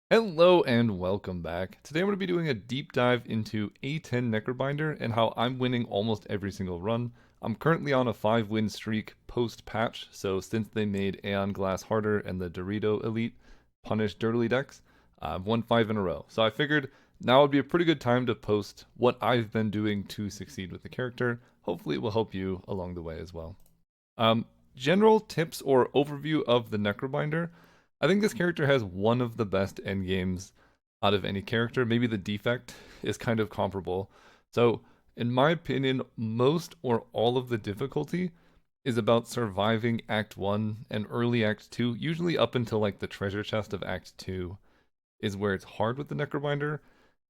Hello and welcome back. Today I'm going to be doing a deep dive into A10 Necrobinder and how I'm winning almost every single run. I'm currently on a 5-win streak post-patch, so since they made Aeon Glass harder and the Dorito Elite punished Dirtily decks, I've won 5 in a row. So I figured now would be a pretty good time to post what I've been doing to succeed with the character. Hopefully it will help you along the way as well. General tips or overview of the Necrobinder. I think this character has one of the best endgames out of any character. Maybe the defect is kind of comparable. So, in my opinion, most or all of the difficulty is about surviving Act 1 and early Act 2, usually up until like the treasure chest of Act 2 is where it's hard with the Necrobinder.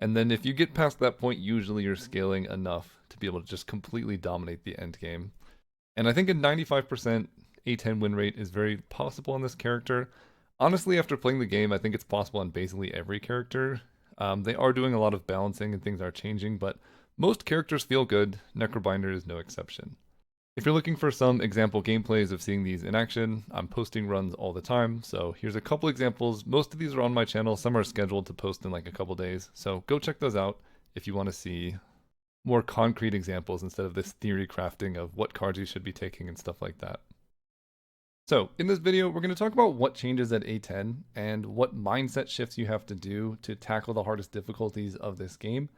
And then if you get past that point, usually you're scaling enough to be able to just completely dominate the end game. And I think a 95% A10 win rate is very possible on this character. Honestly, after playing the game, I think it's possible on basically every character. They are doing a lot of balancing and things are changing, but most characters feel good. Necrobinder is no exception. If you're looking for some example gameplays of seeing these in action, I'm posting runs all the time, so here's a couple examples. Most of these are on my channel, some are scheduled to post in like a couple days, so go check those out if you want to see more concrete examples instead of this theory crafting of what cards you should be taking and stuff like that. So, in this video, we're going to talk about what changes at A10 and what mindset shifts you have to do to tackle the hardest difficulties of this game.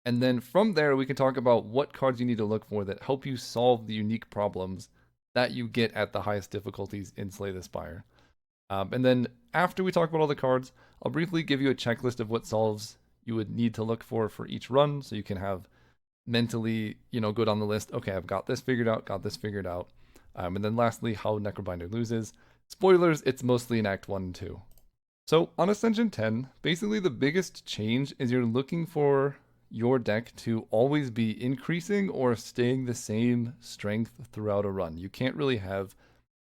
And then from there, we can talk about what cards you need to look for that help you solve the unique problems that you get at the highest difficulties in Slay the Spire. And then after we talk about all the cards, I'll briefly give you a checklist of what solves you would need to look for each run so you can have mentally, go down the list. Okay, I've got this figured out, got this figured out. And then lastly, how Necrobinder loses. Spoilers, it's mostly in Act 1 and 2. So on Ascension 10, basically the biggest change is you're looking for your deck to always be increasing or staying the same strength throughout a run. You can't really have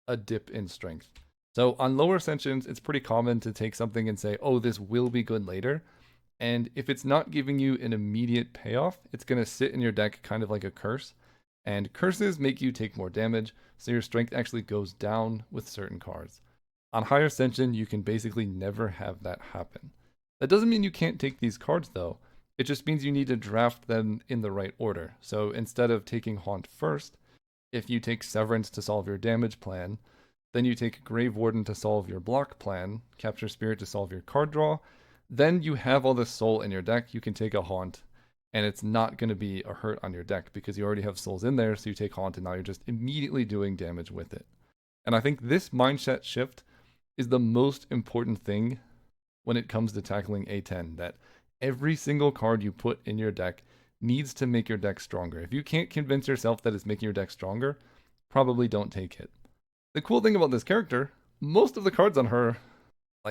a dip in strength. So on lower Ascensions, it's pretty common to take something and say, oh, this will be good later. And if it's not giving you an immediate payoff, it's going to sit in your deck kind of like a curse. And curses make you take more damage, so your strength actually goes down with certain cards. On higher Ascension, you can basically never have that happen. That doesn't mean you can't take these cards though, it just means you need to draft them in the right order. So instead of taking Haunt first, if you take Severance to solve your damage plan, then you take Grave Warden to solve your block plan, Capture Spirit to solve your card draw, then you have all this soul in your deck, you can take a Haunt, and it's not going to be a hurt on your deck because you already have souls in there, so you take Haunt and now you're just immediately doing damage with it. And I think this mindset shift is the most important thing when it comes to tackling A10, that every single card you put in your deck needs to make your deck stronger. If you can't convince yourself that it's making your deck stronger, probably don't take it. The cool thing about this character, most of the cards on her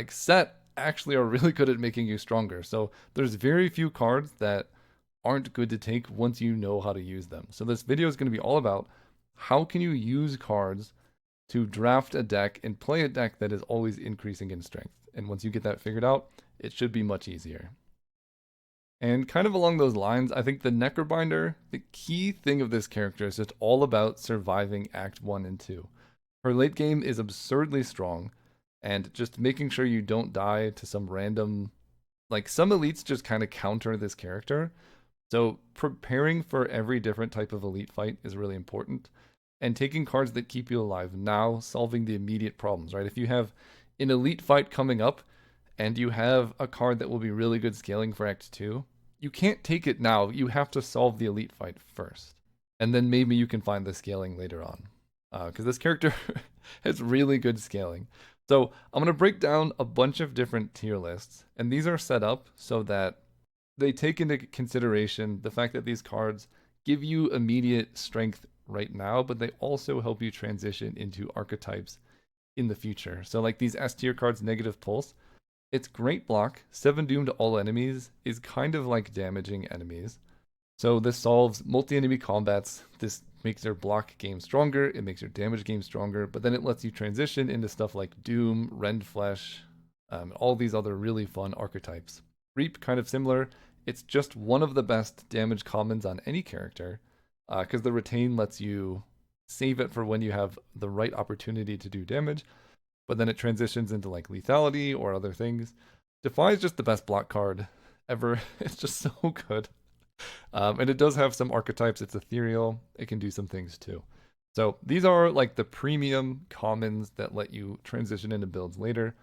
set actually are really good at making you stronger. So there's very few cards that aren't good to take once you know how to use them. So this video is going to be all about how can you use cards to draft a deck and play a deck that is always increasing in strength. And once you get that figured out, it should be much easier. And kind of along those lines, I think the Necrobinder, the key thing of this character is just all about surviving Act 1 and 2. Her late game is absurdly strong, and just making sure you don't die to some random, some elites just kind of counter this character. So preparing for every different type of elite fight is really important. And taking cards that keep you alive now, solving the immediate problems, right? If you have an elite fight coming up and you have a card that will be really good scaling for Act 2, you can't take it now. You have to solve the elite fight first. And then maybe you can find the scaling later on. Because this character has really good scaling. So I'm going to break down a bunch of different tier lists. And these are set up so that they take into consideration the fact that these cards give you immediate strength right now, but they also help you transition into archetypes in the future. So like these S tier cards, Negative Pulse, it's great block. 7 Doom to all enemies is kind of like damaging enemies. So this solves multi-enemy combats. This makes your block game stronger, it makes your damage game stronger, but then it lets you transition into stuff like Doom, Rend Flesh, all these other really fun archetypes. Reap, kind of similar. It's just one of the best damage commons on any character, because the Retain lets you save it for when you have the right opportunity to do damage, but then it transitions into like lethality or other things. Defy is just the best block card ever. It's just so good. And it does have some archetypes. It's ethereal. It can do some things too. So these are like the premium commons that let you transition into builds later.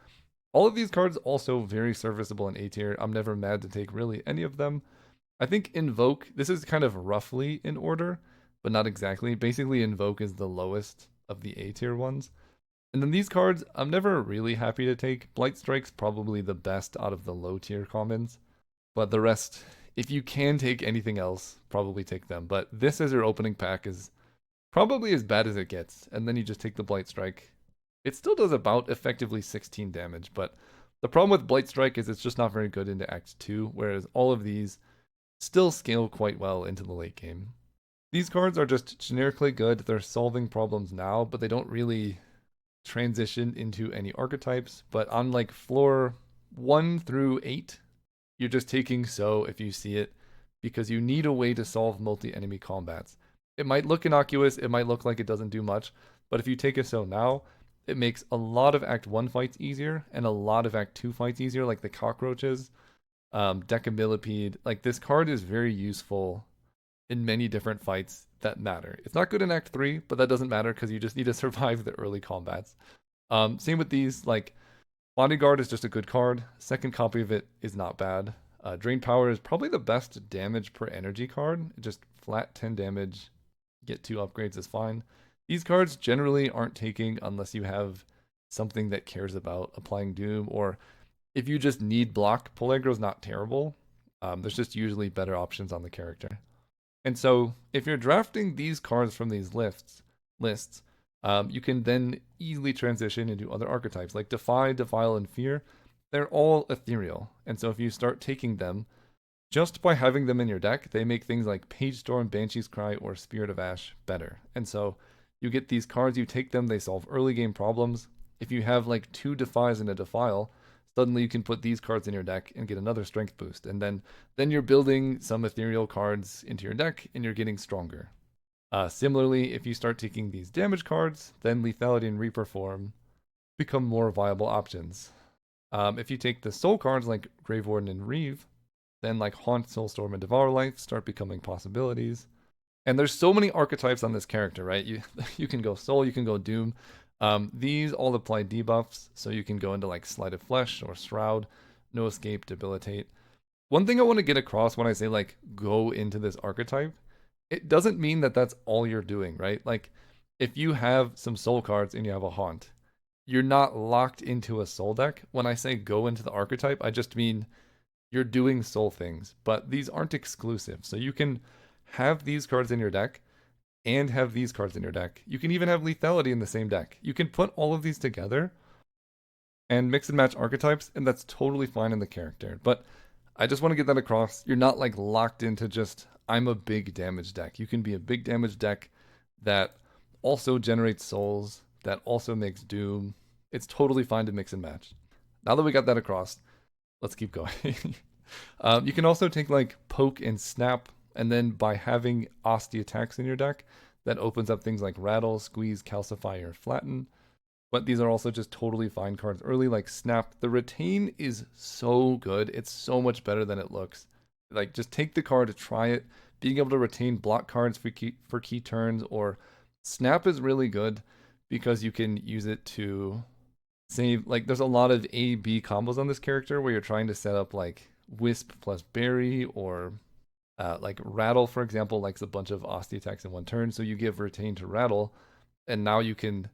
All of these cards also very serviceable in A tier. I'm never mad to take really any of them. I think Invoke, this is kind of roughly in order, but not exactly. Basically, Invoke is the lowest of the A tier ones. And then these cards, I'm never really happy to take. Blight Strike's probably the best out of the low tier commons. But the rest, if you can take anything else, probably take them. But this as your opening pack is probably as bad as it gets. And then you just take the Blight Strike. It still does about effectively 16 damage, but the problem with Blight Strike is it's just not very good into Act 2, whereas all of these still scale quite well into the late game. These cards are just generically good. They're solving problems now, but they don't really transition into any archetypes. But on like floor 1 through 8, you're just taking So if you see it, because you need a way to solve multi-enemy combats. It might look innocuous, it might look like it doesn't do much, but if you take a So now, it makes a lot of Act 1 fights easier and a lot of Act 2 fights easier, like the cockroaches, Decamillipede. Like, this card is very useful in many different fights that matter. It's not good in Act 3, but that doesn't matter because you just need to survive the early combats. Same with these, like, Bodyguard is just a good card. Second copy of it is not bad. Drain Power is probably the best damage per energy card. Just flat 10 damage, get 2 upgrades is fine. These cards generally aren't taking unless you have something that cares about applying Doom, or if you just need block, Pellagro's not terrible. There's just usually better options on the character. And so if you're drafting these cards from these lists, you can then easily transition into other archetypes like Defy, Defile, and Fear. They're all ethereal. And so if you start taking them, just by having them in your deck, they make things like Page Storm, Banshee's Cry, or Spirit of Ash better. And so you get these cards, you take them, they solve early game problems. If you have like 2 Defies and a Defile, suddenly you can put these cards in your deck and get another strength boost. And then you're building some ethereal cards into your deck and you're getting stronger. Similarly, if you start taking these damage cards, then Lethality and Reaper Form become more viable options. If you take the soul cards like Grave Warden and Reeve, then like Haunt, Soulstorm, and Devour Life start becoming possibilities. And there's so many archetypes on this character, right? You can go Soul, you can go Doom. These all apply debuffs, so you can go into like Sleight of Flesh or Shroud, No Escape, Debilitate. One thing I want to get across when I say like go into this archetype, it doesn't mean that that's all you're doing, right? Like if you have some Soul cards and you have a Haunt, you're not locked into a Soul deck. When I say go into the archetype, I just mean you're doing Soul things, but these aren't exclusive. So you can have these cards in your deck and have these cards in your deck. You can even have Lethality in the same deck. You can put all of these together and mix and match archetypes, and that's totally fine in the character. But I just want to get that across. You're not like locked into just, I'm a big damage deck. You can be a big damage deck that also generates souls, that also makes Doom. It's totally fine to mix and match. Now that we got that across, let's keep going. You can also take like Poke and Snap, and then by having Asti attacks in your deck, that opens up things like Rattle, Squeeze, Calcify, or Flatten. But these are also just totally fine cards early, like Snap. The Retain is so good. It's so much better than it looks. Like, just take the card, try it. Being able to retain block cards for key turns, or Snap is really good because you can use it to save. Like, there's a lot of A-B combos on this character where you're trying to set up like Wisp plus Berry, or like Rattle, for example, likes a bunch of Asti attacks in one turn. So you give Retain to Rattle, and now you can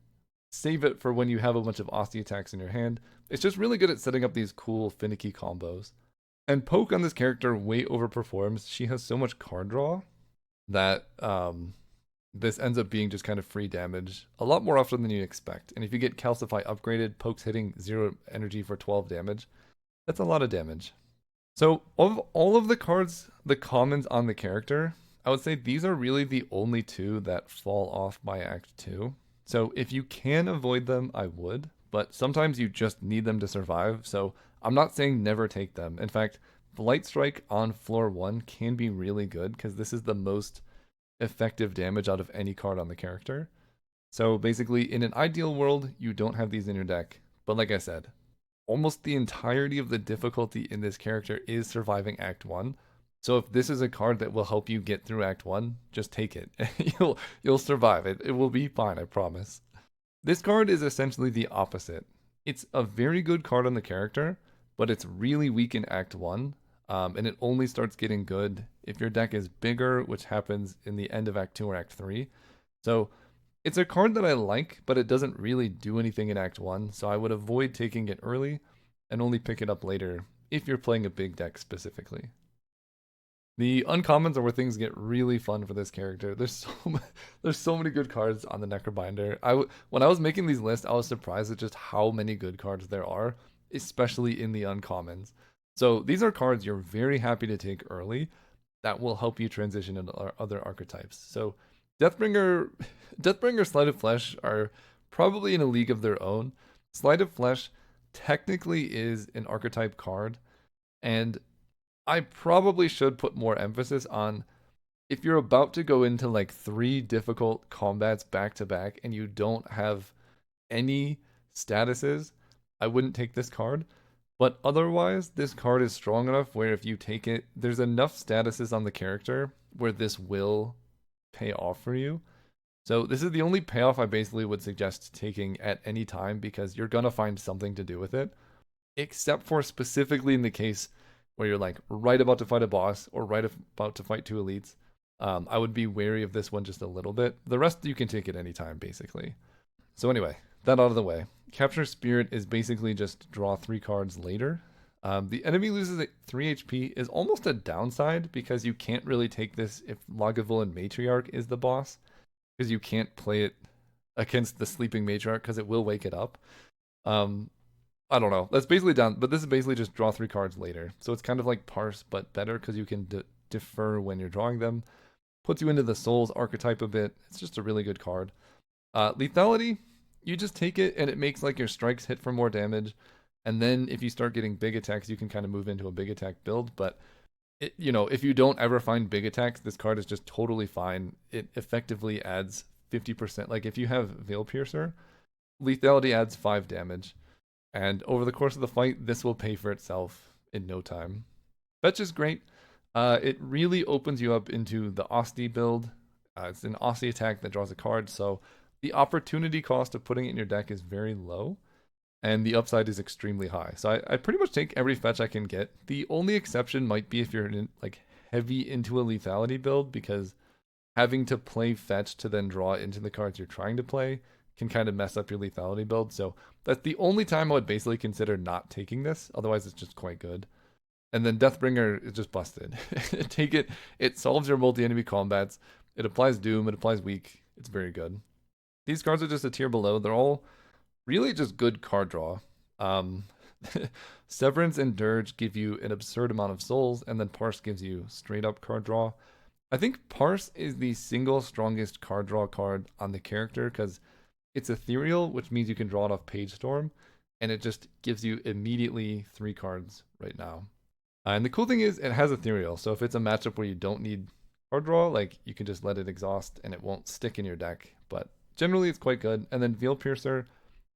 save it for when you have a bunch of Asti attacks in your hand. It's just really good at setting up these cool, finicky combos. And Poke on this character way overperforms. She has so much card draw that this ends up being just kind of free damage a lot more often than you'd expect. And if you get Calcify upgraded, Poke's hitting 0 energy for 12 damage. That's a lot of damage. So of all of the cards, the commons on the character, I would say these are really the only 2 that fall off by Act 2. So if you can avoid them, I would, but sometimes you just need them to survive. So I'm not saying never take them. In fact, Blight Strike on floor 1 can be really good because this is the most effective damage out of any card on the character. So basically, in an ideal world, you don't have these in your deck. But like I said, almost the entirety of the difficulty in this character is surviving Act 1. So if this is a card that will help you get through Act 1, just take it. You'll survive it. It will be fine, I promise. This card is essentially the opposite. It's a very good card on the character, but it's really weak in Act 1, and it only starts getting good if your deck is bigger, which happens in the end of Act 2 or Act 3. So it's a card that I like, but it doesn't really do anything in Act 1, so I would avoid taking it early and only pick it up later if you're playing a big deck specifically. The uncommons are where things get really fun for this character. There's so many good cards on the Necrobinder. When I was making these lists, I was surprised at just how many good cards there are, especially in the uncommons. So these are cards you're very happy to take early that will help you transition into other archetypes. So Deathbringer, Deathbringer, Slay the Flesh are probably in a league of their own. Slay the Flesh technically is an archetype card, and I probably should put more emphasis on if you're about to go into like 3 difficult combats back to back and you don't have any statuses, I wouldn't take this card. But otherwise, this card is strong enough where if you take it, there's enough statuses on the character where this will pay off for you. So this is the only payoff I basically would suggest taking at any time because you're gonna find something to do with it. Except for specifically in the case where you're like right about to fight a boss or right about to fight 2 elites. I would be wary of this one just a little bit. The rest you can take at any time, basically. So anyway, that out of the way. Capture Spirit is basically just draw 3 cards later. The enemy loses 3 HP is almost a downside because you can't really take this if Lagavulin Matriarch is the boss, because you can't play it against the sleeping Matriarch because it will wake it up. I don't know. That's basically done, but this is basically just draw 3 cards later. So it's kind of like Parse, but better because you can defer when you're drawing them. Puts you into the Souls archetype a bit. It's just a really good card. Lethality, you just take it and it makes like your strikes hit for more damage. And then if you start getting big attacks, you can kind of move into a big attack build. But, if you don't ever find big attacks, this card is just totally fine. It effectively adds 50%. Like if you have Veil Piercer, lethality adds 5 damage. And over the course of the fight, this will pay for itself in no time. Fetch is great. It really opens you up into the Osti build. It's an Osti attack that draws a card, so the opportunity cost of putting it in your deck is very low, and the upside is extremely high. So I pretty much take every fetch I can get. The only exception might be if you're like heavy into a lethality build, because having to play fetch to then draw into the cards you're trying to play can kind of mess up your lethality build. So that's the only time I would basically consider not taking this. Otherwise, it's just quite good. And then Deathbringer is just busted. Take it. It solves your multi-enemy combats. It applies Doom. It applies Weak. It's very good. These cards are just a tier below. They're all really just good card draw. Severance and Dirge give you an absurd amount of souls, and then Parse gives you straight up card draw. I think Parse is the single strongest card draw card on the character because it's ethereal, which means you can draw it off Page Storm, and it just gives you immediately 3 cards right now. And the cool thing is it has ethereal, so if it's a matchup where you don't need card draw, like you can just let it exhaust and it won't stick in your deck. But generally it's quite good. And then Veil Piercer,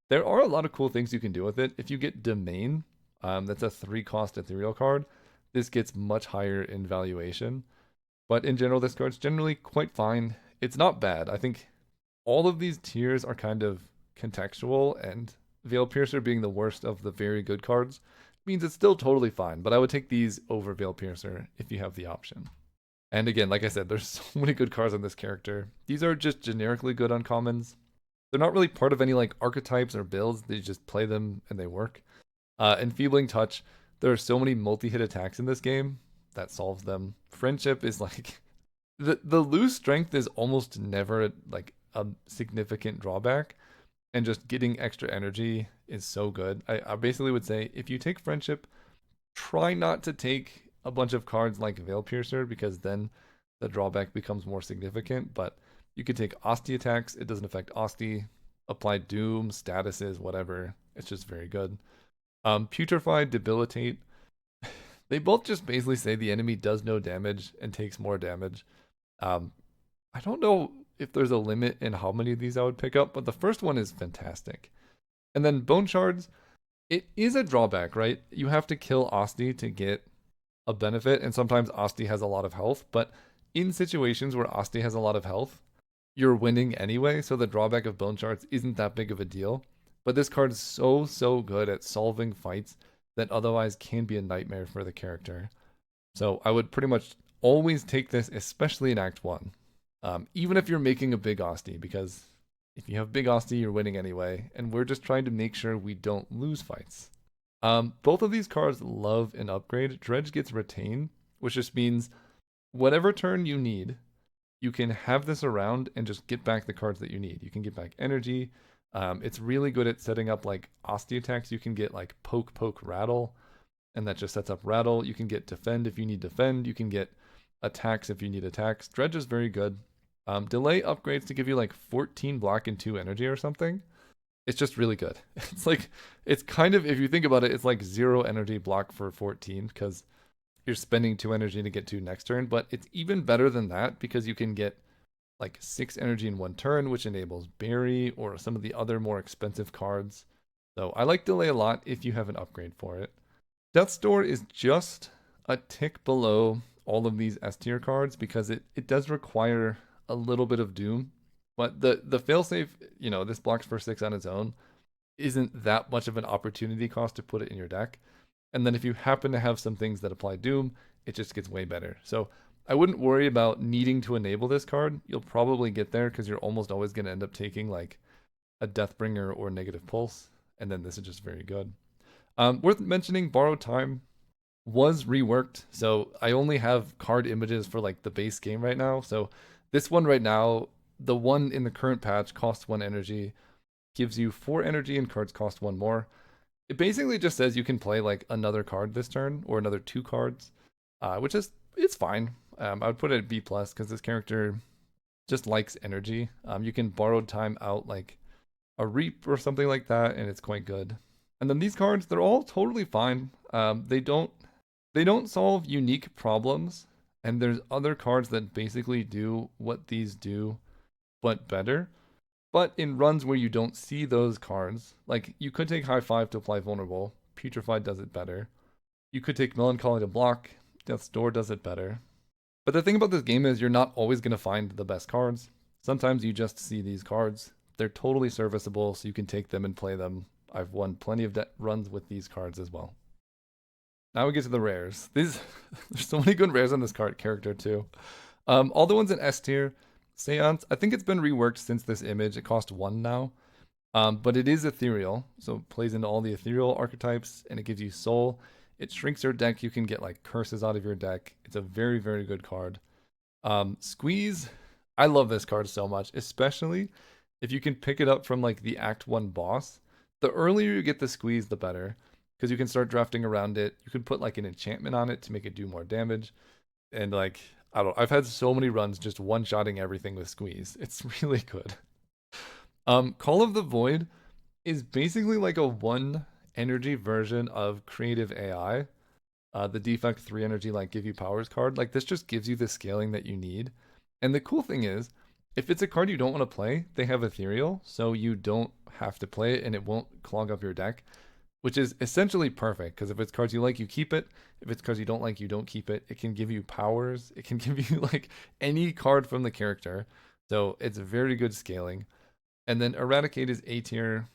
there are a lot of cool things you can do with it. If you get Domain, that's a 3-cost ethereal card, this gets much higher in valuation. But in general, this card's generally quite fine. It's not bad. I think all of these tiers are kind of contextual, and Veil Piercer being the worst of the very good cards means it's still totally fine, but I would take these over Veil Piercer if you have the option. And again, like I said, there's so many good cards on this character. These are just generically good uncommons. They're not really part of any like archetypes or builds. They just play them and they work. Enfeebling Touch, there are so many multi-hit attacks in this game that solves them. Friendship is like the loose strength is almost never like a significant drawback, and just getting extra energy is so good. I basically would say if you take Friendship, try not to take a bunch of cards like Veil Piercer, because then the drawback becomes more significant. But you could take Osti attacks, it doesn't affect Osti, apply Doom, statuses, whatever. It's just very good. Putrefy, Debilitate, they both just basically say the enemy does no damage and takes more damage. I don't know if there's a limit in how many of these I would pick up, but the first one is fantastic. And then Bone Shards, It is a drawback, right? You have to kill Asti to get a benefit, and sometimes Asti has a lot of health, but in situations where Asti has a lot of health, you're winning anyway, so the drawback of bone shards isn't that big of a deal. But this card is so good at solving fights that otherwise can be a nightmare for the character. So I would pretty much always take this, especially in Act 1. Even if you're making a big Asti, because if you have big Asti, you're winning anyway, and we're just trying to make sure we don't lose fights. Both of these cards love an upgrade. Dredge gets Retain, which just means whatever turn you need, you can have this around and just get back the cards that you need. You can get back energy. It's really good at setting up like Asti attacks. You can get like poke, poke, rattle, and that just sets up rattle. You can get defend if you need defend. You can get attacks if you need attacks. Dredge is very good. Delay upgrades to give you like 14 block and 2 energy or something. It's just really good. It's like, it's kind of, if you think about it, it's like 0 energy block for 14 because you're spending 2 energy to get 2 next turn. But it's even better than that because you can get like 6 energy in 1 turn, which enables Berry or some of the other more expensive cards. So I like Delay a lot if you have an upgrade for it. Death's Door is just a tick below all of these S tier cards because it does require a little bit of Doom. But the failsafe, you know, this blocks for 6 on its own, isn't that much of an opportunity cost to put it in your deck. And then if you happen to have some things that apply Doom, it just gets way better. So I wouldn't worry about needing to enable this card. You'll probably get there because you're almost always going to end up taking like a Deathbringer or Negative Pulse. And then this is just very good. Worth mentioning, Borrowed Time was reworked. So I only have card images for like the base game right now. So this one right now, the one in the current patch costs 1 energy, gives you 4 energy and cards cost 1 more. It basically just says you can play like another card this turn or another 2 cards, which is, it's fine. I would put it at B plus because this character just likes energy. You can Borrowed Time out like a Reap or something like that, and it's quite good. And then these cards, they're all totally fine. They don't solve unique problems, and there's other cards that basically do what these do, but better. But in runs where you don't see those cards, like you could take High Five to apply Vulnerable, Putrefied does it better. You could take Melancholy to block, Death's Door does it better. But the thing about this game is you're not always going to find the best cards. Sometimes you just see these cards. They're totally serviceable, so you can take them and play them. I've won plenty of runs with these cards as well. Now we get to the rares. There's so many good rares on this character too. All the ones in S tier. Seance, I think it's been reworked since this image. It costs 1 now. But it is ethereal, so it plays into all the ethereal archetypes, and it gives you soul. It shrinks your deck. You can get like curses out of your deck. It's a very, very good card. Squeeze, I love this card so much, especially if you can pick it up from like the Act 1 boss. The earlier you get the squeeze, the better, because you can start drafting around it. You can put like an enchantment on it to make it do more damage. And like, I don't know, I've had so many runs just one-shotting everything with squeeze. It's really good. Call of the Void is basically like a 1 energy version of Creative AI. The defect 3 energy like give you powers card. Like this just gives you the scaling that you need. And the cool thing is, if it's a card you don't want to play, they have ethereal, so you don't have to play it and it won't clog up your deck, which is essentially perfect because if it's cards you like, you keep it. If it's cards you don't like, you don't keep it. It can give you powers. It can give you like any card from the character. So it's very good scaling. And then Eradicate is A tier.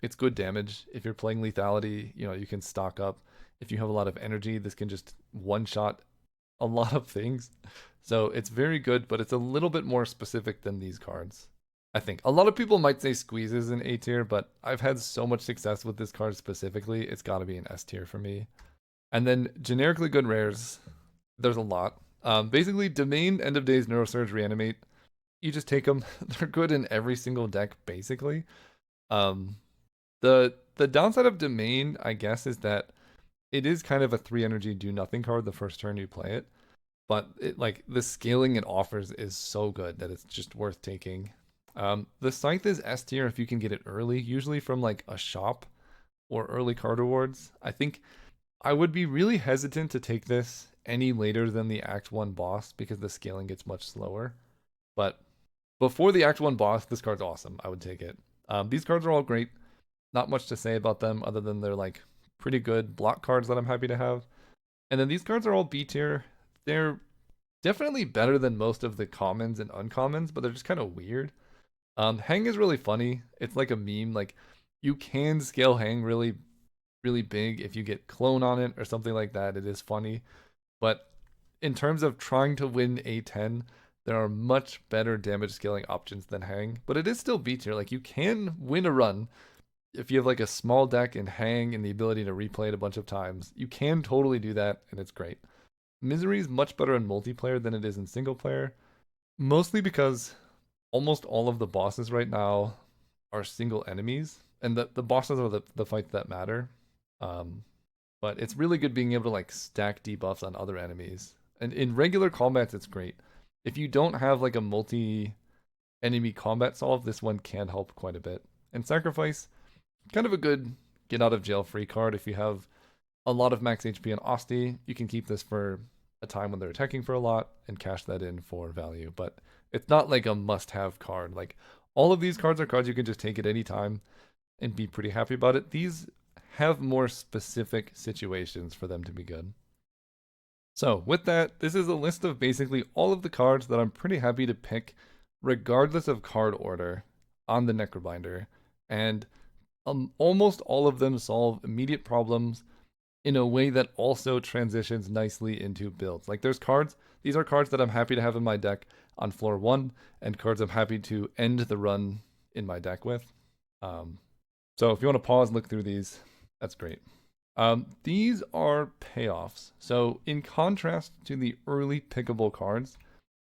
It's good damage. If you're playing lethality, you know, you can stock up. If you have a lot of energy, this can just one-shot a lot of things. So it's very good, but it's a little bit more specific than these cards. I think a lot of people might say Squeeze is an A tier, but I've had so much success with this card specifically, it's got to be an S tier for me. And then generically good rares, there's a lot. Basically, Domain, End of Days, Neurosurge, Reanimate. You just take them. They're good in every single deck, basically. The downside of Domain, I guess, is that it is kind of a 3 energy do nothing card the first turn you play it. But it, like the scaling it offers is so good that it's just worth taking. The Scythe is S tier if you can get it early, usually from like a shop or early card rewards. I think I would be really hesitant to take this any later than the Act 1 boss because the scaling gets much slower. But before the Act 1 boss, this card's awesome. I would take it. These cards are all great. Not much to say about them other than they're like pretty good block cards that I'm happy to have. And then these cards are all B tier. They're definitely better than most of the commons and uncommons, but they're just kind of weird. Hang is really funny. It's like a meme. Like you can scale Hang really, really big if you get clone on it or something like that. It is funny. But in terms of trying to win A10, there are much better damage scaling options than Hang. But it is still B tier. Like you can win a run if you have like a small deck and Hang and the ability to replay it a bunch of times. You can totally do that, and it's great. Misery is much better in multiplayer than it is in single player, mostly because almost all of the bosses right now are single enemies, and the bosses are the fights that matter. Um, but it's really good being able to like stack debuffs on other enemies. And in regular combats, it's great. If you don't have like a multi enemy combat solve, this one can help quite a bit. And Sacrifice, kind of a good get out of jail free card. If you have a lot of max HP and Osti, you can keep this for a time when they're attacking for a lot and cash that in for value. But it's not like a must have card. Like all of these cards are cards you can just take at any time and be pretty happy about it. These have more specific situations for them to be good. So, with that, this is a list of basically all of the cards that I'm pretty happy to pick, regardless of card order, on the Necrobinder. And almost all of them solve immediate problems in a way that also transitions nicely into builds. Like there's cards, these are cards that I'm happy to have in my deck on floor 1, and cards I'm happy to end the run in my deck with. So if you want to pause and look through these, that's great. These are payoffs. So in contrast to the early pickable cards,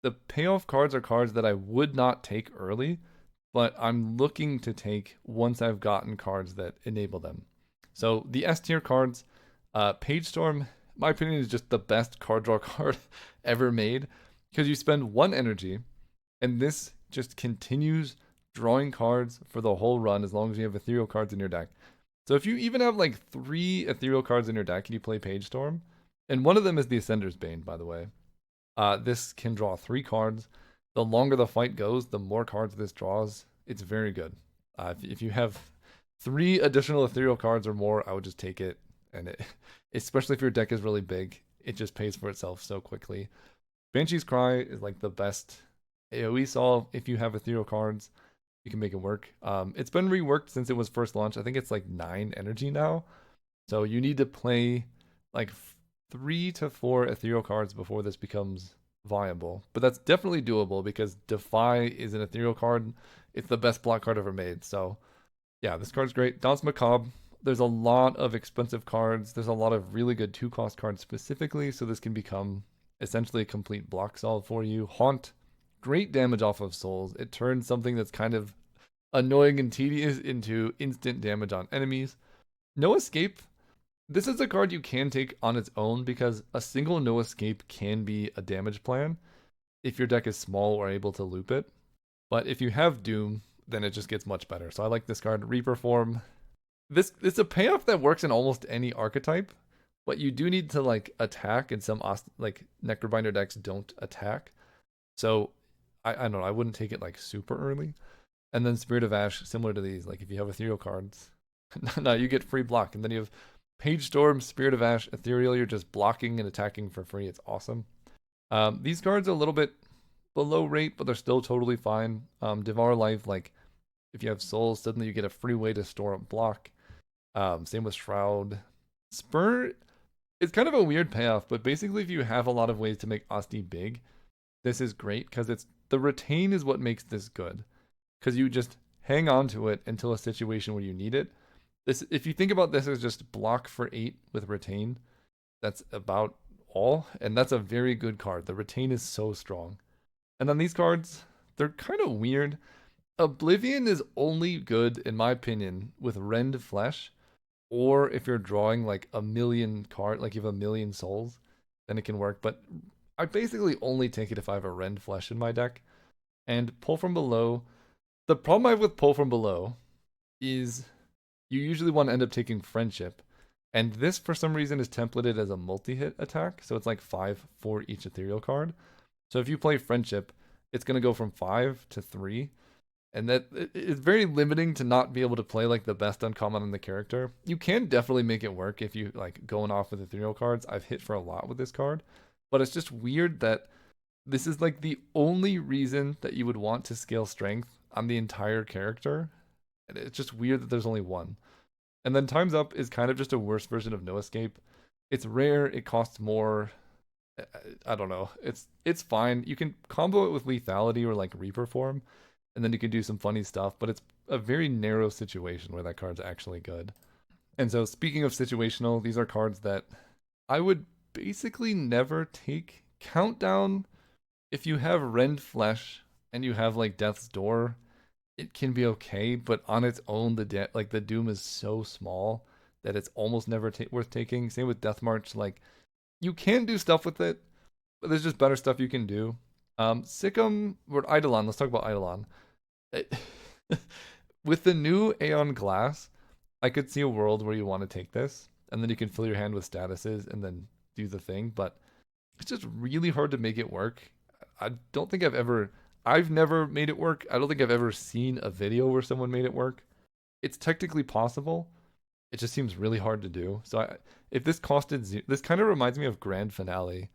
the payoff cards are cards that I would not take early, but I'm looking to take once I've gotten cards that enable them. So the S tier cards, Page Storm, my opinion, is just the best card draw card ever made, because you spend 1 energy, and this just continues drawing cards for the whole run as long as you have ethereal cards in your deck. So if you even have like 3 ethereal cards in your deck and you play Page Storm, and one of them is the Ascender's Bane, by the way, this can draw 3 cards. The longer the fight goes, the more cards this draws. It's very good. If you have 3 additional ethereal cards or more, I would just take it. And it, especially if your deck is really big, it just pays for itself so quickly. Banshee's Cry is like the best AoE solve. If you have ethereal cards, you can make it work. It's been reworked since it was first launched. I think it's like 9 energy now. So you need to play like 3 to 4 ethereal cards before this becomes viable. But that's definitely doable because Defy is an ethereal card. It's the best block card ever made. So yeah, this card's great. Danse Macabre. There's a lot of expensive cards. There's a lot of really good 2-cost cards specifically, so this can become essentially a complete block solve for you. Haunt, great damage off of souls. It turns something that's kind of annoying and tedious into instant damage on enemies. No Escape. This is a card you can take on its own because a single No Escape can be a damage plan if your deck is small or able to loop it. But if you have Doom, then it just gets much better. So I like this card. Reaper Form. This it's a payoff that works in almost any archetype, but you do need to like attack, and some like Necrobinder decks don't attack. So I don't know, I wouldn't take it like super early. And then Spirit of Ash, similar to these, like if you have ethereal cards, no, you get free block. And then you have Page Storm, Spirit of Ash, Ethereal, you're just blocking and attacking for free. It's awesome. These cards are a little bit below rate, but they're still totally fine. Devour Life, like if you have souls, suddenly you get a free way to store a block. Same with Shroud. Spur is kind of a weird payoff, but basically if you have a lot of ways to make Osti big, this is great because it's the retain is what makes this good. Because you just hang on to it until a situation where you need it. This, if you think about this as just block for 8 with retain, that's about all, and that's a very good card. The retain is so strong. And then these cards, they're kind of weird. Oblivion is only good, in my opinion, with Rend Flesh, or if you're drawing like a million card, like you have a million souls, then it can work. But I basically only take it if I have a Rend Flesh in my deck. And Pull from Below, the problem I have with Pull from Below is you usually want to end up taking Friendship. And this, for some reason, is templated as a multi-hit attack. So it's like 5 for each ethereal card. So if you play Friendship, it's going to go from 5 to 3. And that it's very limiting to not be able to play like the best uncommon on the character. You can definitely make it work if you like going off with ethereal cards. I've hit for a lot with this card, but it's just weird that this is like the only reason that you would want to scale strength on the entire character. And it's just weird that there's only one. And then Time's Up is kind of just a worse version of No Escape. It's rare, it costs more. I don't know. It's fine. You can combo it with lethality or like Reaper form, and then you can do some funny stuff, but it's a very narrow situation where that card's actually good. And so speaking of situational, these are cards that I would basically never take. Countdown, if you have Rend Flesh and you have like Death's Door, it can be okay, but on its own, the doom is so small that it's almost never worth taking. Same with Death March, like you can do stuff with it, but there's just better stuff you can do. Sikkim or Eidolon. Let's talk about Eidolon. With the new Aeon Glass, I could see a world where you want to take this, and then you can fill your hand with statuses and then do the thing. But it's just really hard to make it work. I don't think I've never made it work. I don't think I've ever seen a video where someone made it work. It's technically possible. It just seems really hard to do. So if this costed this kind of reminds me of Grand Finale,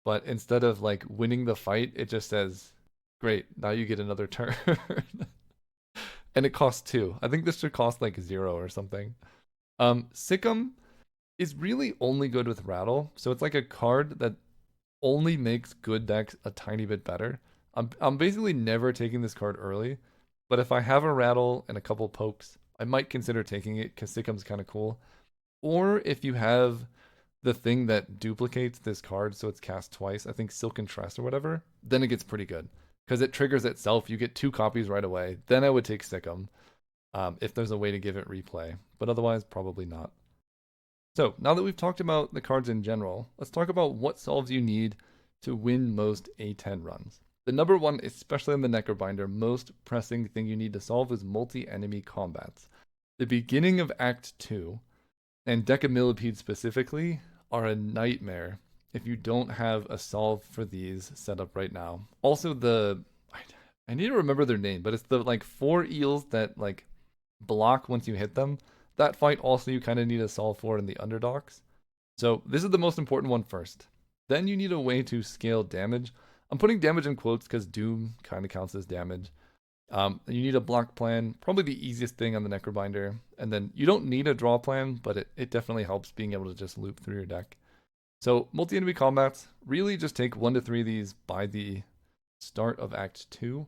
but instead of like winning the fight, it just says, "Great, now you get another turn," and it costs 2. I think this should cost like 0 or something. Sikkim is really only good with Rattle, so it's like a card that only makes good decks a tiny bit better. I'm basically never taking this card early, but if I have a Rattle and a couple pokes, I might consider taking it because Sikkim's kind of cool. Or if you have the thing that duplicates this card so it's cast twice, I think Silken Tress or whatever, then it gets pretty good. Because it triggers itself, you get 2 copies right away. Then I would take Sikkim, if there's a way to give it replay. But otherwise, probably not. So, now that we've talked about the cards in general, let's talk about what solves you need to win most A10 runs. The number one, especially in the Necrobinder, most pressing thing you need to solve is multi-enemy combats. The beginning of Act 2, and Decamillipede specifically, are a nightmare if you don't have a solve for these set up right now. Also, I need to remember their name, but it's the like 4 eels that like block once you hit them. That fight also you kind of need a solve for in the underdogs. So this is the most important one first. Then you need a way to scale damage. I'm putting damage in quotes because Doom kind of counts as damage. You need a block plan, probably the easiest thing on the Necrobinder. And then you don't need a draw plan, but it definitely helps being able to just loop through your deck. So multi-enemy combats, really just take 1 to 3 of these by the start of Act 2,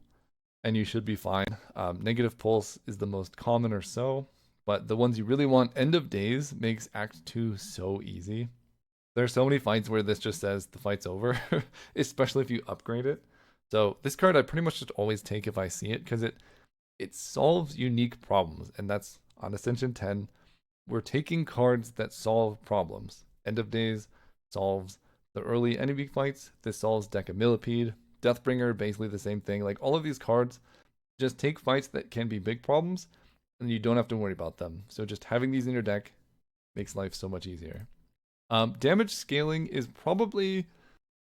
and you should be fine. Negative Pulse is the most common or so, but the ones you really want, End of Days makes Act 2 so easy. There are so many fights where this just says the fight's over, especially if you upgrade it. So this card I pretty much just always take if I see it, because it solves unique problems, and that's on Ascension 10. We're taking cards that solve problems. End of Days solves the early enemy fights. This solves Decamillipede. Deathbringer, basically the same thing. Like all of these cards just take fights that can be big problems, and you don't have to worry about them. So just having these in your deck makes life so much easier. Damage scaling is probably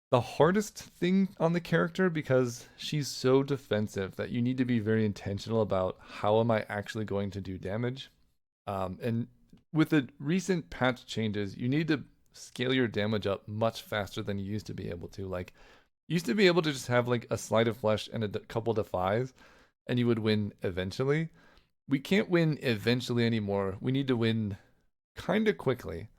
the hardest thing on the character because she's so defensive that you need to be very intentional about how am I actually going to do damage. And with the recent patch changes, you need to scale your damage up much faster than you used to be able to. Like, you used to be able to just have like a Slide of Flesh and a couple defies, and you would win eventually. We can't win eventually anymore. We need to win kind of quickly.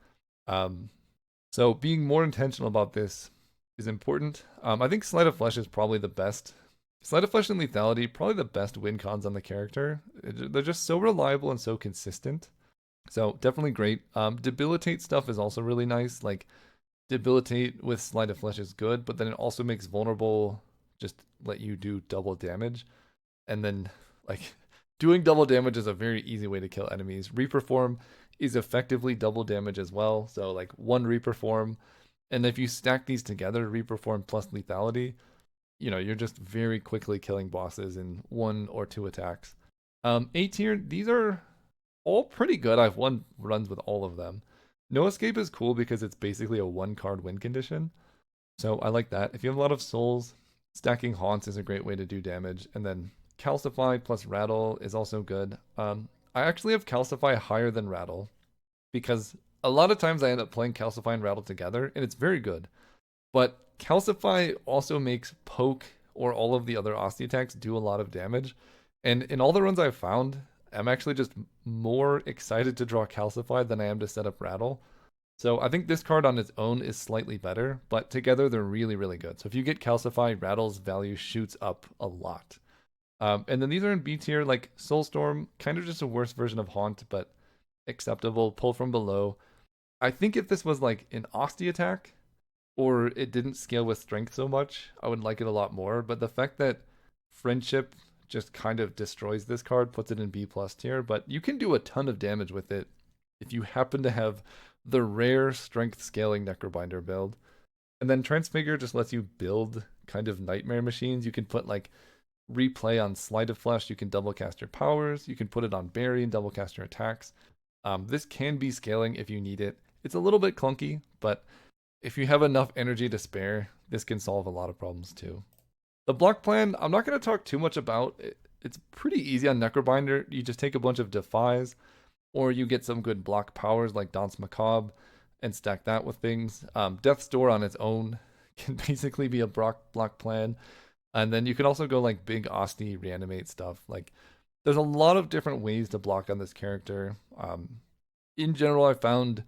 So being more intentional about this is important. I think Slide of Flesh is probably the best. Slide of Flesh and Lethality, probably the best win cons on the character. They're just so reliable and so consistent. So definitely great. Debilitate stuff is also really nice. Like Debilitate with Slide of Flesh is good, but then it also makes vulnerable just let you do double damage. And then like doing double damage is a very easy way to kill enemies. Reaper Form is effectively double damage as well. So like 1 Reaper Form, and if you stack these together, Reaper Form plus Lethality, you know, you're just very quickly killing bosses in 1 or 2 attacks. A tier, these are all pretty good. I've won runs with all of them. No Escape is cool because it's basically a 1-card win condition. So I like that. If you have a lot of souls, stacking Haunts is a great way to do damage. And then Calcify plus Rattle is also good. I actually have Calcify higher than Rattle because a lot of times I end up playing Calcify and Rattle together, and it's very good. But Calcify also makes Poke or all of the other Asti attacks do a lot of damage. And in all the runs I've found, I'm actually just more excited to draw Calcify than I am to set up Rattle. So I think this card on its own is slightly better, but together they're really, really good. So if you get Calcify, Rattle's value shoots up a lot. And then these are in B tier, like Soulstorm, kind of just a worse version of Haunt, but acceptable. Pull from below. I think if this was like an Asti attack, or it didn't scale with strength so much, I would like it a lot more. But the fact that Friendship just kind of destroys this card puts it in B plus tier, but you can do a ton of damage with it if you happen to have the rare strength scaling Necrobinder build. And then Transfigure just lets you build kind of nightmare machines. You can put like replay on Sleight of Flesh, you can double cast your powers, you can put it on Bury and double cast your attacks. This can be scaling if you need it. It's a little bit clunky, but if you have enough energy to spare, this can solve a lot of problems too. The block plan, I'm not going to talk too much about. It's pretty easy on Necrobinder. You just take a bunch of Defies, or you get some good block powers like Danse Macabre and stack that with things. Death's Door on its own can basically be a block plan. And then you can also go like big Asti reanimate stuff. Like there's a lot of different ways to block on this character. In general, I found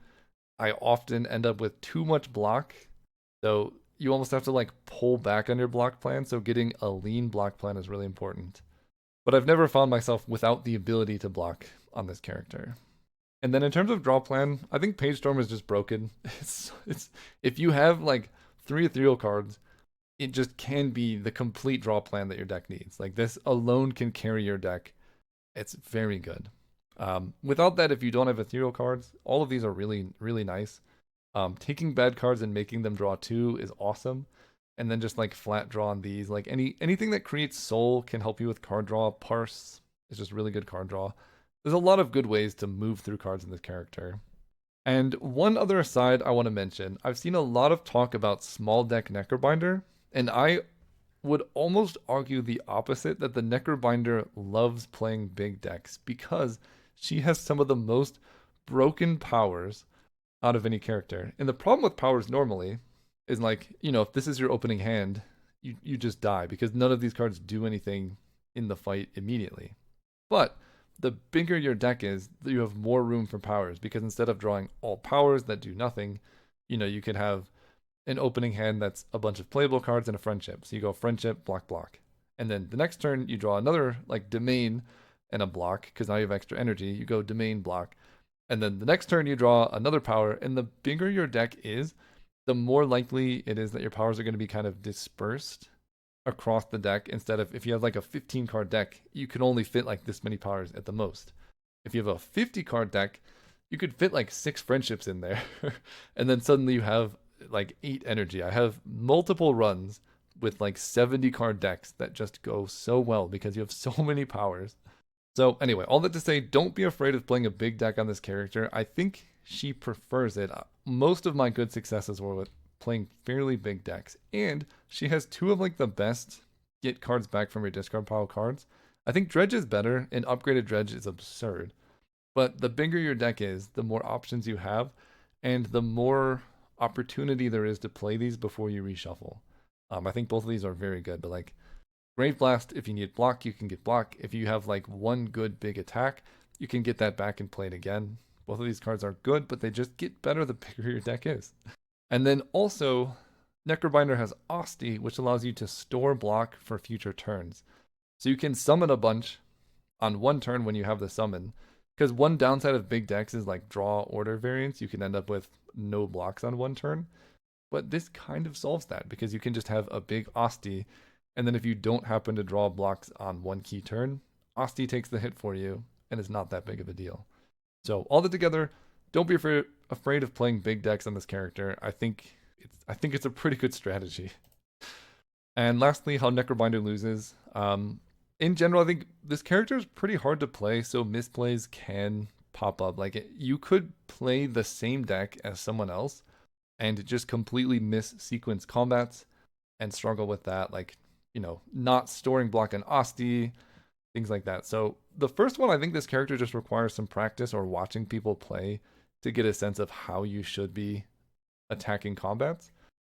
I often end up with too much block. So you almost have to like pull back on your block plan. So getting a lean block plan is really important. But I've never found myself without the ability to block on this character. And then in terms of draw plan, I think Page Storm is just broken. It's if you have like 3 ethereal cards, it just can be the complete draw plan that your deck needs. Like this alone can carry your deck. It's very good. Without that, if you don't have ethereal cards, all of these are really, really nice. Taking bad cards and making them draw 2 is awesome. And then just like flat draw on these, like anything that creates soul can help you with card draw. Parse is just really good card draw. There's a lot of good ways to move through cards in this character. And one other aside I want to mention, I've seen a lot of talk about small deck Necrobinder, and I would almost argue the opposite, that the Necrobinder loves playing big decks because she has some of the most broken powers out of any character. And the problem with powers normally is like, if this is your opening hand, you just die because none of these cards do anything in the fight immediately. But the bigger your deck is, you have more room for powers because instead of drawing all powers that do nothing, you could have an opening hand that's a bunch of playable cards and a friendship. So you go friendship, block, block. And then the next turn you draw another like domain and a block because now you have extra energy. You go domain, block. And then the next turn you draw another power. And the bigger your deck is, the more likely it is that your powers are going to be kind of dispersed across the deck. Instead of, if you have like a 15 card deck, you can only fit like this many powers at the most. If you have a 50 card deck, you could fit like 6 friendships in there. And then suddenly you have like 8 energy. I have multiple runs with like 70 card decks that just go so well because you have so many powers. So anyway, all that to say, don't be afraid of playing a big deck on this character. I think she prefers it. Most of my good successes were with playing fairly big decks, and she has 2 of like the best get cards back from your discard pile cards. I think Dredge is better, and upgraded Dredge is absurd. But the bigger your deck is, the more options you have, and the more opportunity there is to play these before you reshuffle. I think both of these are very good, but like Grave Blast, if you need block, you can get block. If you have like one good big attack, you can get that back and play it again. Both of these cards are good, but they just get better the bigger your deck is. And then also, Necrobinder has Asti, which allows you to store block for future turns. So you can summon a bunch on one turn when you have the summon. Because one downside of big decks is like draw order variance. You can end up with no blocks on one turn. But this kind of solves that because you can just have a big Asti, and then if you don't happen to draw blocks on one key turn, Asti takes the hit for you, and it's not that big of a deal. So all that together, don't be afraid of playing big decks on this character. I think it's a pretty good strategy. And lastly, how Necrobinder loses. In general, I think this character is pretty hard to play, so misplays can pop up. Like you could play the same deck as someone else and just completely miss sequence combats and struggle with that. Like, not storing block on Asti, things like that. So the first one, I think this character just requires some practice or watching people play to get a sense of how you should be attacking combats.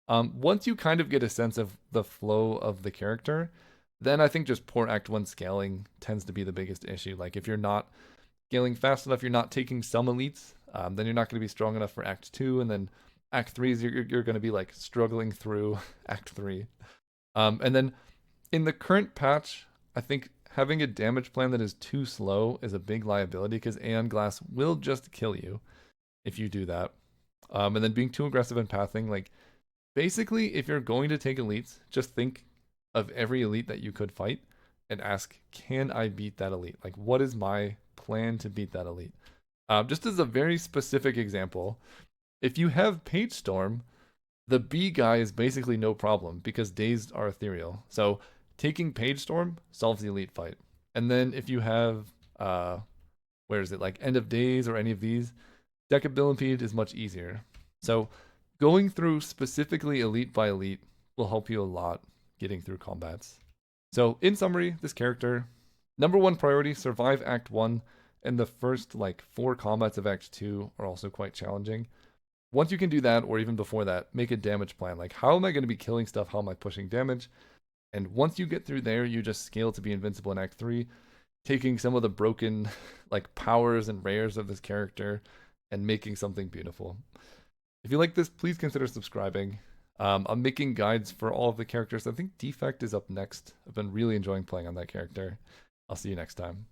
Once you kind of get a sense of the flow of the character, then I think just poor Act 1 scaling tends to be the biggest issue. Like if you're not scaling fast enough, you're not taking some elites, then you're not going to be strong enough for Act 2, and then Act 3 is you're going to be like struggling through Act 3. And then in the current patch, I think having a damage plan that is too slow is a big liability because Aeon Glass will just kill you if you do that. And then being too aggressive in pathing, like basically, if you're going to take elites, just think of every elite that you could fight and ask, can I beat that elite? Like, what is my plan to beat that elite? Just as a very specific example, if you have Page Storm, the B guy is basically no problem because dazed are ethereal. So taking Page Storm solves the elite fight. And then if you have, where is it, like End of Days or any of these, Decabilimpede is much easier. So going through specifically elite by elite will help you a lot getting through combats. So in summary, this character, number one priority, survive Act 1, and the first like 4 combats of Act 2 are also quite challenging. Once you can do that, or even before that, make a damage plan. Like, how am I going to be killing stuff? How am I pushing damage? And once you get through there, you just scale to be invincible in Act 3, taking some of the broken like powers and rares of this character and making something beautiful. If you like this, please consider subscribing. I'm making guides for all of the characters. I think Defect is up next. I've been really enjoying playing on that character. I'll see you next time.